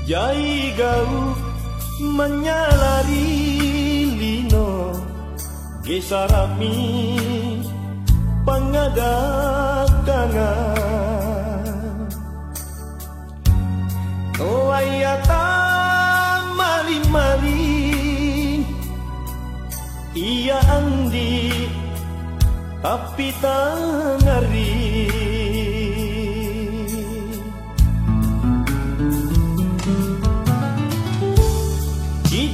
Jai gau menyalari lino gesarami pangadakangan no ayata mari-mari iya andi tapi tangari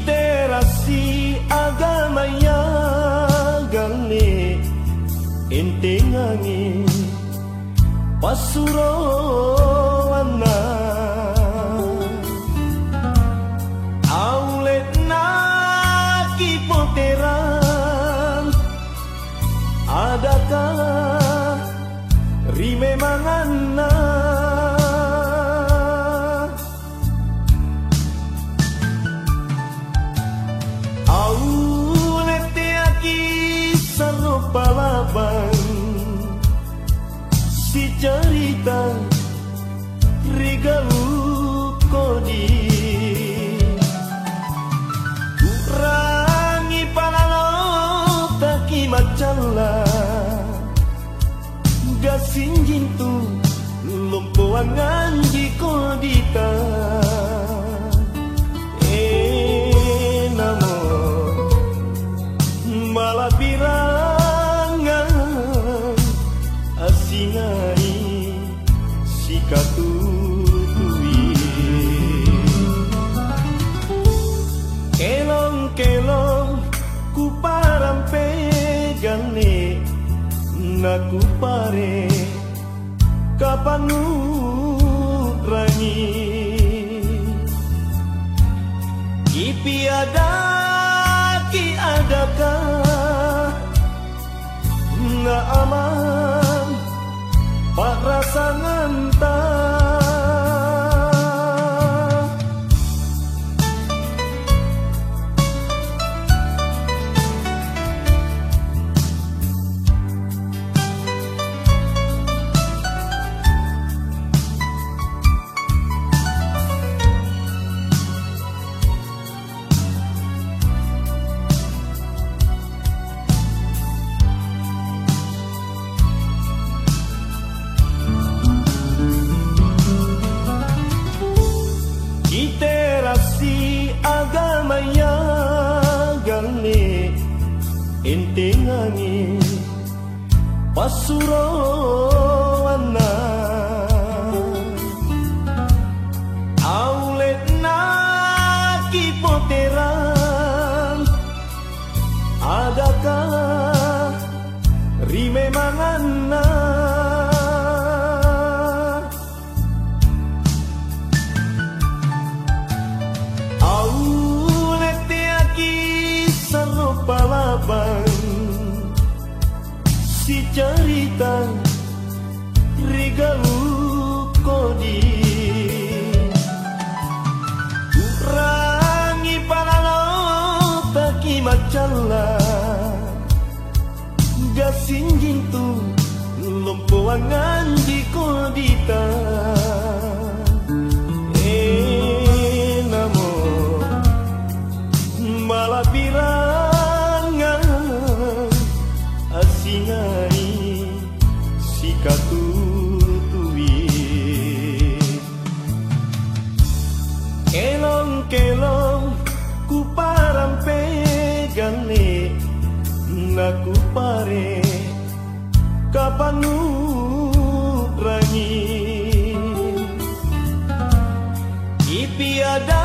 literasi agamanya gane entengangi pasurowana aulet na kipoteran adakah rime mangana palabang si cerita rigalu kodi kurangi palalo taki macala gasinjin tu lumpuangan di kodita namo malapira singai sikatutui kelong-kelong ku parampe gane naku pare kapanu rangi kipi ada ki adakah na aman pak rasa ngentah literasi agamanya gane entengangi pasurowana aulet na kipoteran adakah rime mangana palabang si cerita rigalu kodi kurangi palalo taki macala gasinjin tu lumpuangan di kodita namo malapira singai sikatutui kelong-kelong ku parampe gane naku pare kapanu rangi ipi ada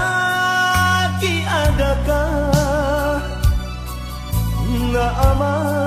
ki adakah na aman